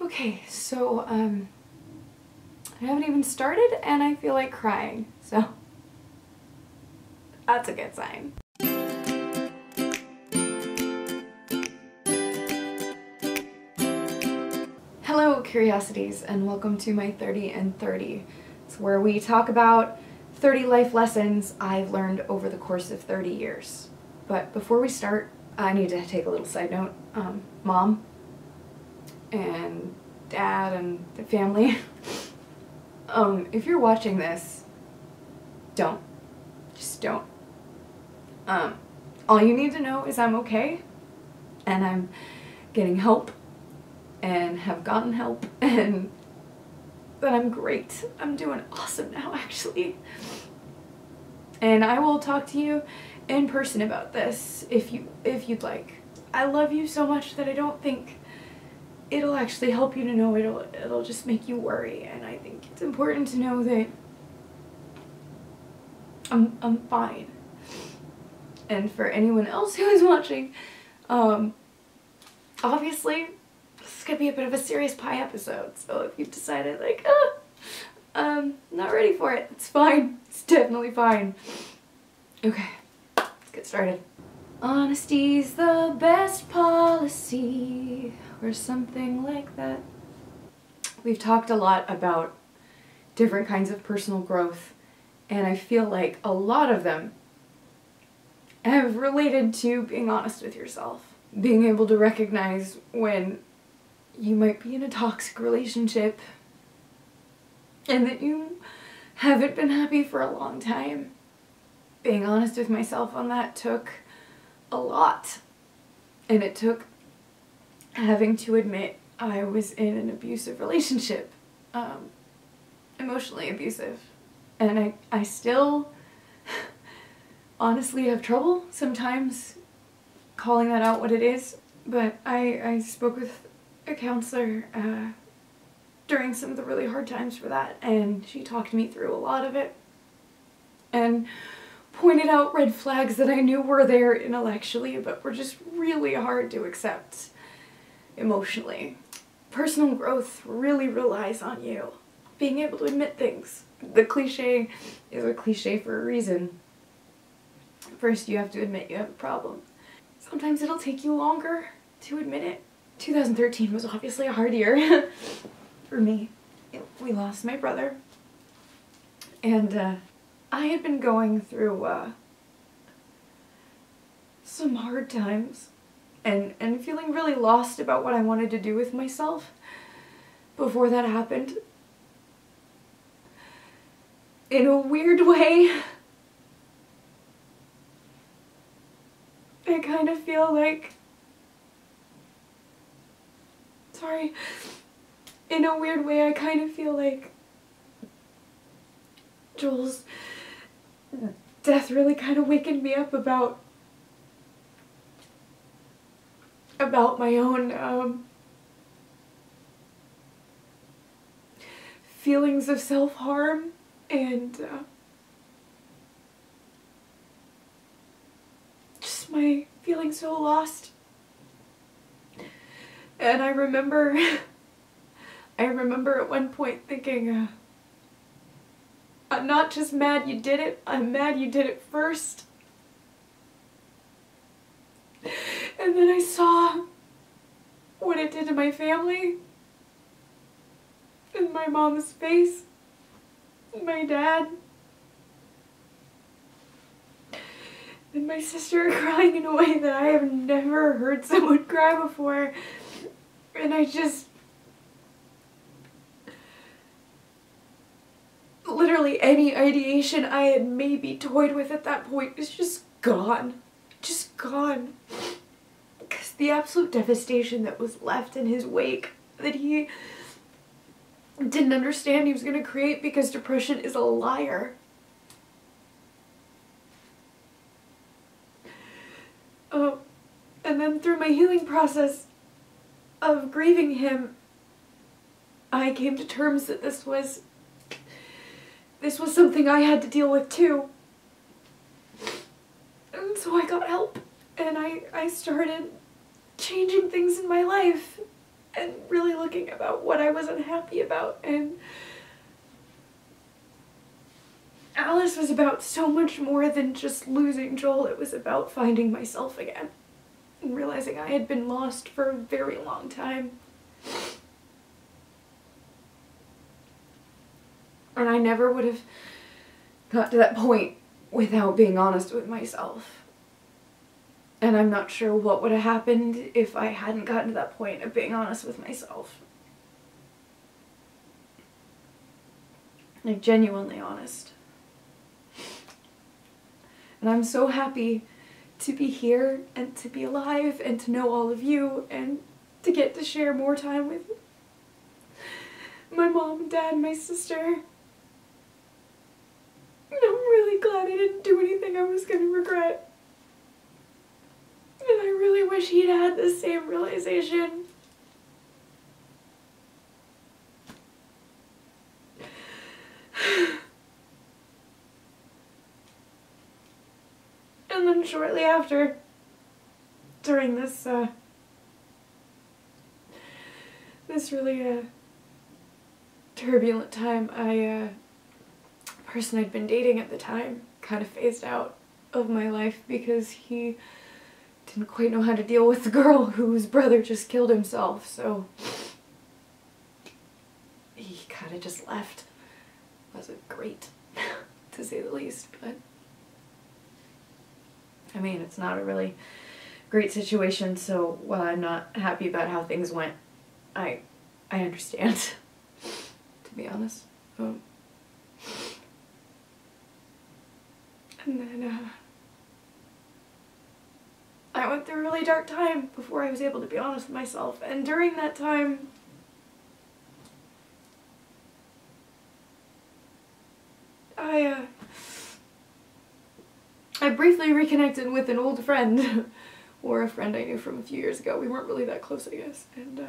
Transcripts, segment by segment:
Okay, so, I haven't even started and I feel like crying, so that's a good sign. Hello, curiosities, and welcome to my 30 and 30. It's where we talk about 30 life lessons I've learned over the course of 30 years. But before we start, I need to take a little side note. Mom and Dad and the family, if you're watching this, don't. Just don't. All you need to know is I'm okay, and I'm getting help, and have gotten help, and that I'm great. I'm doing awesome now, actually. And I will talk to you in person about this if you'd like. I love you so much that I don't think it'll actually help you to know. It'll just make you worry, and I think it's important to know that I'm fine. And for anyone else who is watching, obviously this is gonna be a bit of a serious pie episode, so if you've decided like, not ready for it, it's fine. It's definitely fine. Okay, let's get started. Honesty's the best policy, or something like that. We've talked a lot about different kinds of personal growth, and I feel like a lot of them have related to being honest with yourself. Being able to recognize when you might be in a toxic relationship and that you haven't been happy for a long time. Being honest with myself on that took a lot. And it took having to admit I was in an abusive relationship. Emotionally abusive. And I still honestly have trouble sometimes calling that out what it is. But I spoke with a counselor during some of the really hard times for that, and she talked me through a lot of it and pointed out red flags that I knew were there intellectually but were just really hard to accept emotionally. Personal growth really relies on you being able to admit things. The cliche is a cliche for a reason. First, you have to admit you have a problem. Sometimes it'll take you longer to admit it. 2013 was obviously a hard year for me. We lost my brother, and I had been going through some hard times and feeling really lost about what I wanted to do with myself before that happened. In a weird way, I kind of feel like, in a weird way, I kind of feel like Joel's death really kind of wakened me up about my own feelings of self-harm and just my feeling so lost. And I remember at one point thinking, I'm not just mad you did it, I'm mad you did it first. And then I saw what it did to my family, and my mom's face, and my dad, and my sister crying in a way that I have never heard someone cry before. And I just, literally any ideation I had maybe toyed with at that point is just gone. Just gone. Because the absolute devastation that was left in his wake, that he didn't understand he was going to create, because depression is a liar. And then through my healing process of grieving him, I came to terms that this was something I had to deal with too. And so I got help, and I started changing things in my life. and really looking about what I was unhappy about. And Alys was about so much more than just losing Joel. It was about finding myself again and realizing I had been lost for a very long time. And I never would have got to that point without being honest with myself. And I'm not sure what would have happened if I hadn't gotten to that point of being honest with myself. Like, genuinely honest. And I'm so happy to be here and to be alive and to know all of you and to get to share more time with my mom and dad and my sister. And I'm really glad I didn't do anything I was gonna regret. And I really wish he'd had the same realization. And then shortly after, during this really turbulent time, the person I'd been dating at the time kind of phased out of my life because he didn't quite know how to deal with the girl whose brother just killed himself, so he kind of just left. Wasn't great, to say the least, but I mean, it's not a really great situation, so while I'm not happy about how things went, I understand, to be honest. And then, I went through a really dark time before I was able to be honest with myself, and during that time, I briefly reconnected with an old friend, or a friend I knew from a few years ago. We weren't really that close, I guess, and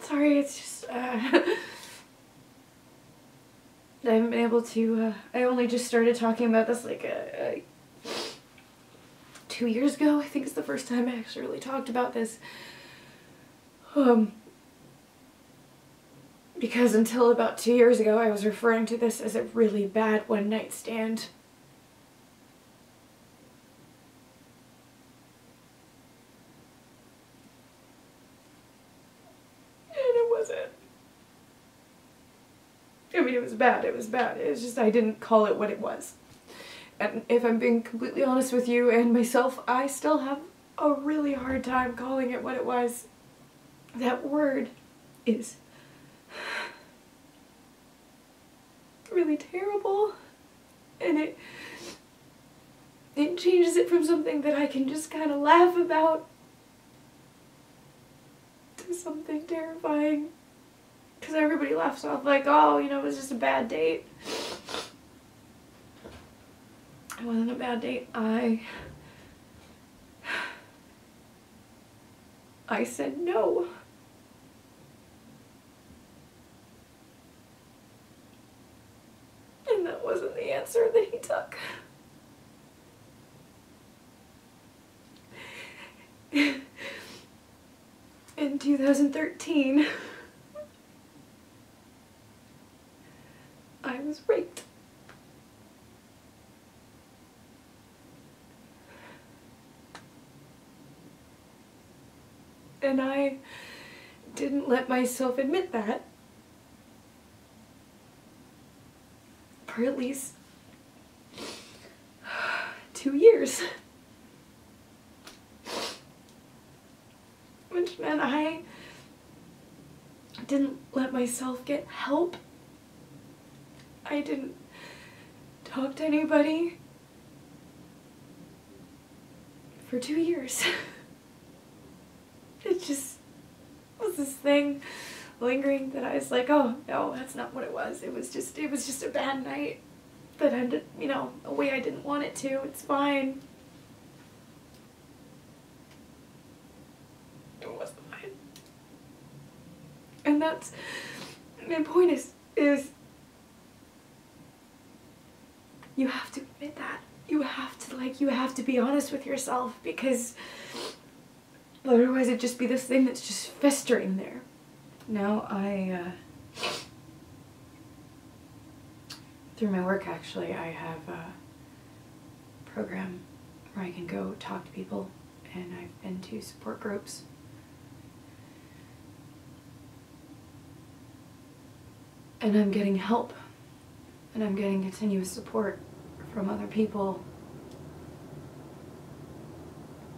sorry, it's just, I haven't been able to, I only just started talking about this like 2 years ago. I think it's the first time I actually really talked about this. Because until about 2 years ago, I was referring to this as a really bad one-night stand. I mean, it was bad, it was bad. It was just I didn't call it what it was. And if I'm being completely honest with you and myself, I still have a really hard time calling it what it was. That word is really terrible. And it changes it from something that I can just kind of laugh about to something terrifying. Because everybody laughs off like, oh, you know, it was just a bad date. It wasn't a bad date. I said no. And that wasn't the answer that he took. In 2013, I was raped. And I didn't let myself admit that for at least 2 years. Which meant I didn't let myself get help. I didn't talk to anybody for 2 years. It just was this thing lingering that I was like, oh no, that's not what it was. It was just a bad night that ended, you know, a way I didn't want it to. It's fine. It was fine. And that's my point is you have to admit that. You have to be honest with yourself, because otherwise it'd just be this thing that's just festering there. Now through my work actually, I have a program where I can go talk to people, and I've been to support groups. And I'm getting help, and I'm getting continuous support from other people,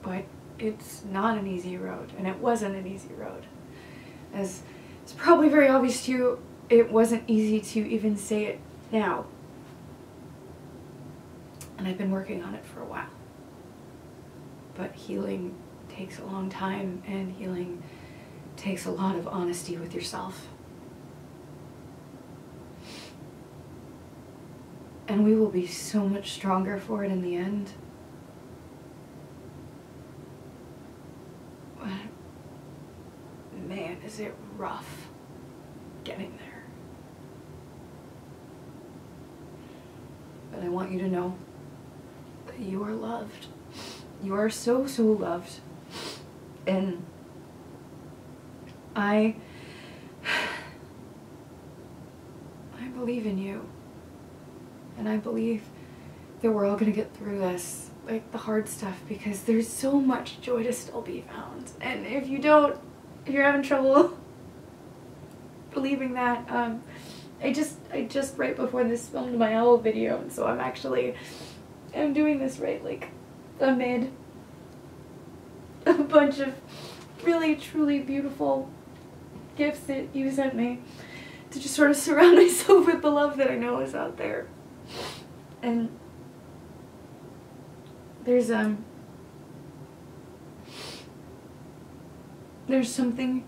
but it's not an easy road, and it wasn't an easy road. As it's probably very obvious to you, it wasn't easy to even say it now. And I've been working on it for a while. But healing takes a long time, and healing takes a lot of honesty with yourself. And we will be so much stronger for it in the end. But man, is it rough getting there. But I want you to know that you are loved. You are so, so loved. And I believe in you. And I believe that we're all gonna get through this, like the hard stuff, because there's so much joy to still be found. And if you're having trouble believing that, I just right before this filmed my owl video, and so I'm doing this right like amid a bunch of really truly beautiful gifts that you sent me, to just sort of surround myself with the love that I know is out there. And there's something,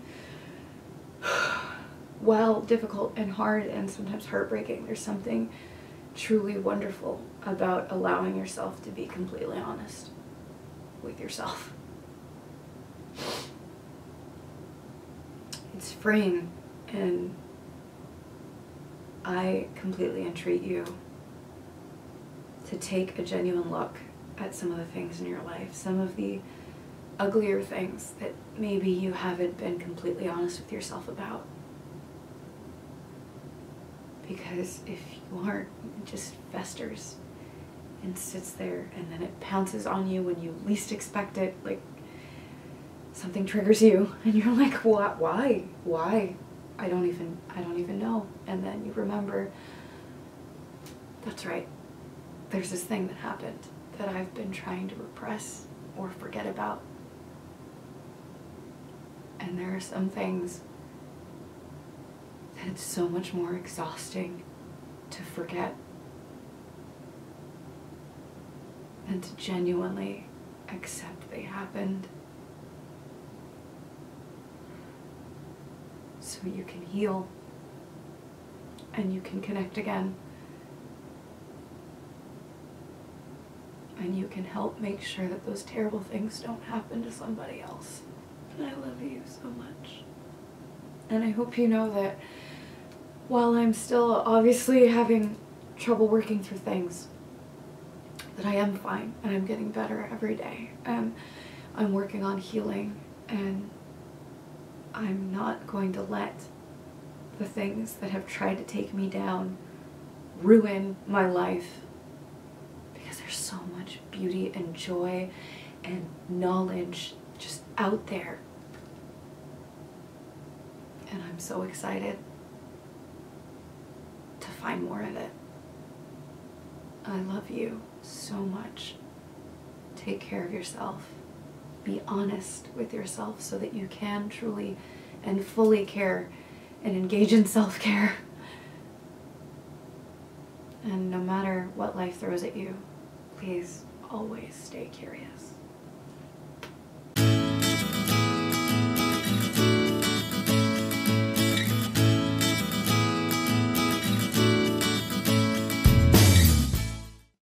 while difficult and hard and sometimes heartbreaking, there's something truly wonderful about allowing yourself to be completely honest with yourself. It's freeing, and I completely entreat you to take a genuine look at some of the things in your life, some of the uglier things that maybe you haven't been completely honest with yourself about. Because if you aren't, it just festers and sits there, and then it pounces on you when you least expect it, like something triggers you, and you're like, what? Why? I don't even know. And then you remember, that's right. There's this thing that happened that I've been trying to repress or forget about. And there are some things that it's so much more exhausting to forget than to genuinely accept they happened, so you can heal and you can connect again. And you can help make sure that those terrible things don't happen to somebody else. And I love you so much. And I hope you know that while I'm still obviously having trouble working through things, that I am fine and I'm getting better every day. And I'm working on healing, and I'm not going to let the things that have tried to take me down ruin my life. There's so much beauty and joy and knowledge just out there. And I'm so excited to find more of it. I love you so much. Take care of yourself. Be honest with yourself so that you can truly and fully care and engage in self-care. And no matter what life throws at you, please always stay curious.